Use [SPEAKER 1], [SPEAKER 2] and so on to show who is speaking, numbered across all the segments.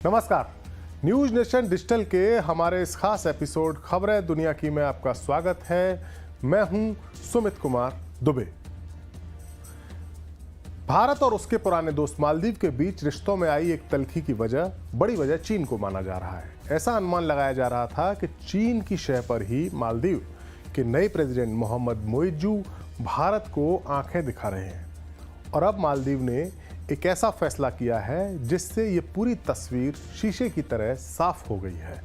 [SPEAKER 1] नमस्कार। News nation digital के हमारे इस खास एपिसोड खबरें दुनिया की में आपका स्वागत है। मैं हूं सुमित कुमार दुबे। भारत और उसके पुराने दोस्त मालदीव के बीच रिश्तों में आई एक तल्खी की बड़ी वजह चीन को माना जा रहा है। ऐसा अनुमान लगाया जा रहा था कि चीन की शह पर ही मालदीव के नए प्रेसिडेंट मोहम्मद मोइज्जू भारत को आंखें दिखा रहे हैं और अब मालदीव ने एक ऐसा फैसला किया है जिससे ये पूरी तस्वीर शीशे की तरह साफ हो गई है।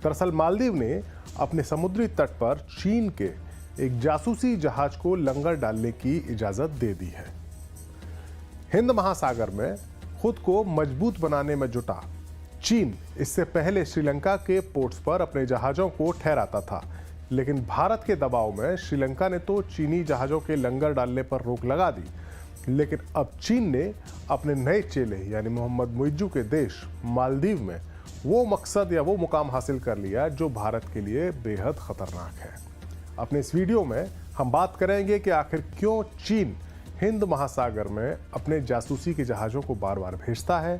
[SPEAKER 1] दरअसल मालदीव ने अपने समुद्री तट पर चीन के एक जासूसी जहाज को लंगर डालने की इजाजत दे दी है। हिंद महासागर में खुद को मजबूत बनाने में जुटा चीन इससे पहले श्रीलंका के पोर्ट्स पर अपने जहाजों को ठहराता था, लेकिन भारत के दबाव में श्रीलंका ने तो चीनी जहाजों के लंगर डालने पर रोक लगा दी। लेकिन अब चीन ने अपने नए चेले यानी मोहम्मद मोइज्जू के देश मालदीव में वो मकसद या वो मुकाम हासिल कर लिया जो भारत के लिए बेहद खतरनाक है। अपने इस वीडियो में हम बात करेंगे कि आखिर क्यों चीन हिंद महासागर में अपने जासूसी के जहाज़ों को बार बार भेजता है,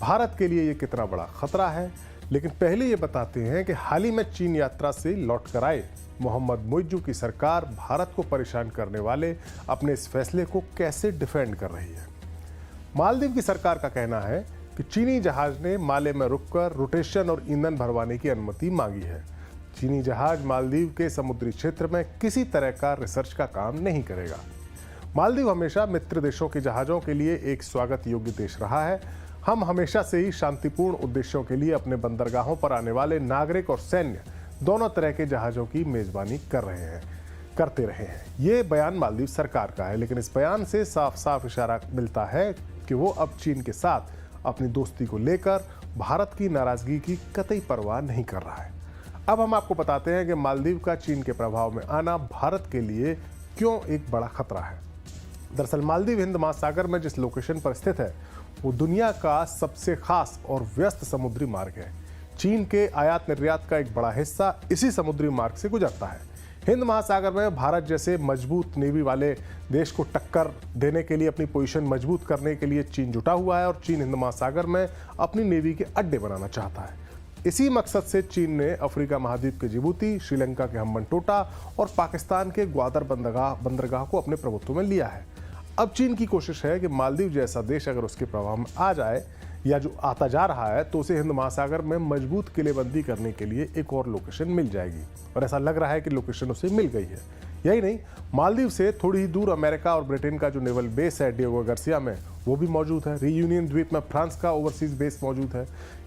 [SPEAKER 1] भारत के लिए ये कितना बड़ा खतरा है। लेकिन पहले ये बताते हैं कि हाल ही में चीन यात्रा से लौट कर आए मोहम्मद मोइज्जू की सरकार भारत को परेशान करने वाले अपने इस फैसले को कैसे डिफेंड कर रही है। मालदीव की सरकार का कहना है कि चीनी जहाज ने माले में रुककर रोटेशन और ईंधन भरवाने की अनुमति मांगी है। चीनी जहाज मालदीव के समुद्री क्षेत्र में किसी तरह का रिसर्च का काम नहीं करेगा। मालदीव हमेशा मित्र देशों के जहाज़ों के लिए एक स्वागत योग्य देश रहा है। हम हमेशा से ही शांतिपूर्ण उद्देश्यों के लिए अपने बंदरगाहों पर आने वाले नागरिक और सैन्य दोनों तरह के जहाज़ों की मेज़बानी करते रहे हैं। ये बयान मालदीव सरकार का है, लेकिन इस बयान से साफ साफ इशारा मिलता है कि वो अब चीन के साथ अपनी दोस्ती को लेकर भारत की नाराज़गी की कतई परवाह नहीं कर रहा है। अब हम आपको बताते हैं कि मालदीव का चीन के प्रभाव में आना भारत के लिए क्यों एक बड़ा खतरा है। दरअसल मालदीव हिंद महासागर में जिस लोकेशन पर स्थित है वो दुनिया का सबसे खास और व्यस्त समुद्री मार्ग है। चीन के आयात निर्यात का एक बड़ा हिस्सा इसी समुद्री मार्ग से गुजरता है। हिंद महासागर में भारत जैसे मजबूत नेवी वाले देश को टक्कर देने के लिए, अपनी पोजीशन मजबूत करने के लिए चीन जुटा हुआ है और चीन हिंद महासागर में अपनी नेवी के अड्डे बनाना चाहता है। इसी मकसद से चीन ने अफ्रीका महाद्वीप के जिबूती, श्रीलंका के हम्बनटोटा और पाकिस्तान के ग्वादर बंदरगाह को अपने प्रभुत्व में लिया है। अब चीन की कोशिश है कि मालदीव जैसा देश अगर उसके प्रभाव में आ जाए या जो आता जा रहा है तो उसे हिंद महासागर में मजबूत किलेबंदी करने के लिए एक और लोकेशन मिल जाएगी और ऐसा लग रहा है कि लोकेशन उसे मिल गई है। यही नहीं, मालदीव से थोड़ी ही दूर अमेरिका और ब्रिटेन का जो नेवल बेस है डिएगो गार्सिया में वो भी मौजूद है। रियूनियन द्वीप में फ्रांस का ओवरसीज बेस मौजूद है।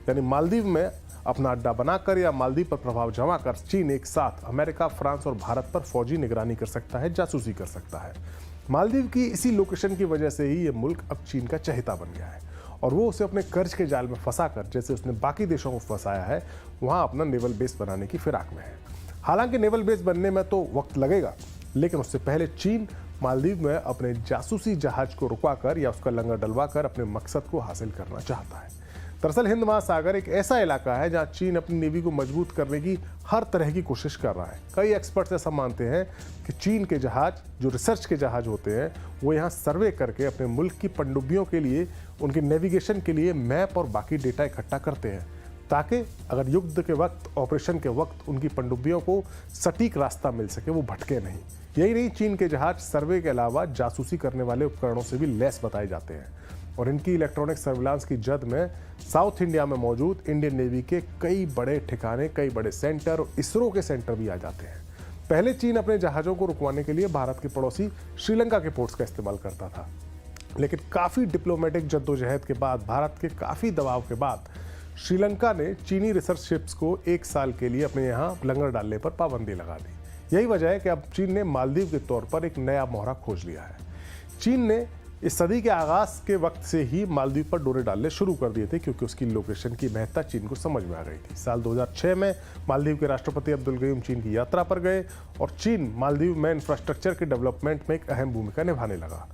[SPEAKER 1] यानी मालदीव में अपना अड्डा बनाकर या मालदीव पर प्रभाव जमा कर चीन एक साथ अमेरिका, फ्रांस और भारत पर फौजी निगरानी कर सकता है, जासूसी कर सकता है। मालदीव की इसी लोकेशन की वजह से ही ये मुल्क अब चीन का चहेता बन गया है और वो उसे अपने कर्ज के जाल में फंसाकर, जैसे उसने बाकी देशों को फंसाया है, वहाँ अपना नेवल बेस बनाने की फिराक में है। हालांकि नेवल बेस बनने में तो वक्त लगेगा, लेकिन उससे पहले चीन मालदीव में अपने जासूसी जहाज को रुकवाकर या उसका लंगर डलवाकर अपने मकसद को हासिल करना चाहता है। दरअसल हिंद महासागर एक ऐसा इलाका है जहां चीन अपनी नेवी को मजबूत करने की हर तरह की कोशिश कर रहा है। कई एक्सपर्ट्स ऐसा मानते हैं कि चीन के जहाज, जो रिसर्च के जहाज होते हैं, वो यहाँ सर्वे करके अपने मुल्क की पनडुब्बियों के लिए, उनके नेविगेशन के लिए मैप और बाकी डेटा इकट्ठा करते हैं ताकि अगर युद्ध के वक्त, ऑपरेशन के वक्त उनकी पनडुब्बियों को सटीक रास्ता मिल सके, वो भटके नहीं। यही नहीं, चीन के जहाज सर्वे के अलावा जासूसी करने वाले उपकरणों से भी लैस बताए जाते हैं और इनकी इलेक्ट्रॉनिक सर्विलांस की जद में साउथ इंडिया में मौजूद इंडियन नेवी के कई बड़े ठिकाने, कई बड़े सेंटर और इसरो के सेंटर भी आ जाते हैं। पहले चीन अपने जहाज़ों को रुकवाने के लिए भारत के पड़ोसी श्रीलंका के पोर्ट्स का इस्तेमाल करता था, लेकिन काफ़ी डिप्लोमेटिक जद्दोजहद के बाद, भारत के काफ़ी दबाव के बाद श्रीलंका ने चीनी रिसर्च शिप्स को 1 साल के लिए अपने यहाँ लंगर डालने पर पाबंदी लगा दी। यही वजह है कि अब चीन ने मालदीव के तौर पर एक नया मोहरा खोज लिया है। चीन ने इस सदी के आगाज के वक्त से ही मालदीव पर डोरे डालने शुरू कर दिए थे क्योंकि उसकी लोकेशन की महत्ता चीन को समझ में आ गई थी। साल 2006 में मालदीव के राष्ट्रपति अब्दुल गयूम चीन की यात्रा पर गए और चीन मालदीव में इंफ्रास्ट्रक्चर के डेवलपमेंट में एक अहम भूमिका निभाने लगा।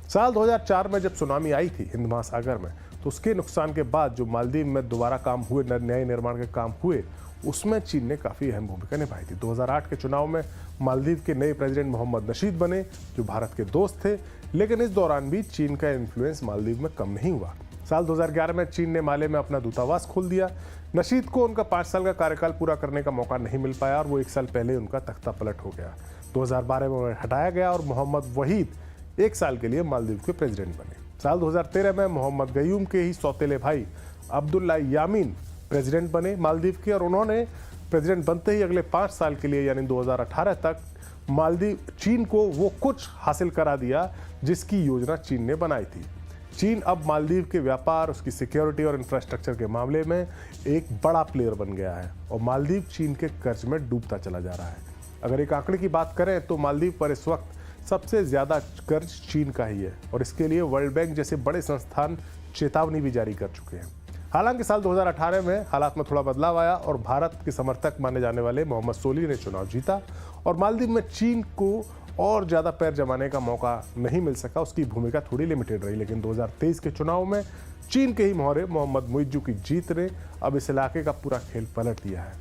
[SPEAKER 1] साल 2004 में जब सुनामी आई थी हिंद महासागर में, तो उसके नुकसान के बाद जो मालदीव में दोबारा काम हुए, नए निर्माण के काम हुए, उसमें चीन ने काफ़ी अहम भूमिका निभाई थी। 2008 के चुनाव में मालदीव के नए प्रेसिडेंट मोहम्मद नशीद बने, जो भारत के दोस्त थे, लेकिन इस दौरान भी चीन का इन्फ्लुएंस मालदीव में कम नहीं हुआ। साल 2011 में चीन ने माले में अपना दूतावास खोल दिया। नशीद को उनका 5 साल का कार्यकाल पूरा करने का मौका नहीं मिल पाया और वो 1 साल पहले उनका तख्ता पलट हो गया। 2012 में उन्हें हटाया गया और मोहम्मद वहीद 1 साल के लिए मालदीव के प्रेसिडेंट बने। साल 2013 में मोहम्मद गयूम के ही सौतेले भाई अब्दुल्ला यामीन प्रेसिडेंट बने मालदीव के, और उन्होंने प्रेसिडेंट बनते ही अगले 5 साल के लिए यानी 2018 तक मालदीव चीन को वो कुछ हासिल करा दिया जिसकी योजना चीन ने बनाई थी। चीन अब मालदीव के व्यापार, उसकी सिक्योरिटी और इंफ्रास्ट्रक्चर के मामले में एक बड़ा प्लेयर बन गया है और मालदीव चीन के कर्ज में डूबता चला जा रहा है। अगर एक आंकड़े की बात करें तो मालदीव पर इस वक्त सबसे ज्यादा कर्ज चीन का ही है और इसके लिए वर्ल्ड बैंक जैसे बड़े संस्थान चेतावनी भी जारी कर चुके हैं। हालांकि साल 2018 में हालात में थोड़ा बदलाव आया और भारत के समर्थक माने जाने वाले मोहम्मद सोली ने चुनाव जीता और मालदीव में चीन को और ज़्यादा पैर जमाने का मौका नहीं मिल सका। उसकी भूमिका थोड़ी लिमिटेड रही, लेकिन 2023 के चुनाव में चीन के ही मोहरे मोहम्मद मुइज्जू की जीत ने अब इस इलाके का पूरा खेल पलट दिया है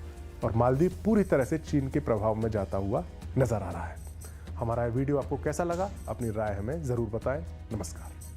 [SPEAKER 1] और मालदीव पूरी तरह से चीन के प्रभाव में जाता हुआ नजर आ रहा है। हमारा वीडियो आपको कैसा लगा? अपनी राय हमें ज़रूर बताएं। नमस्कार।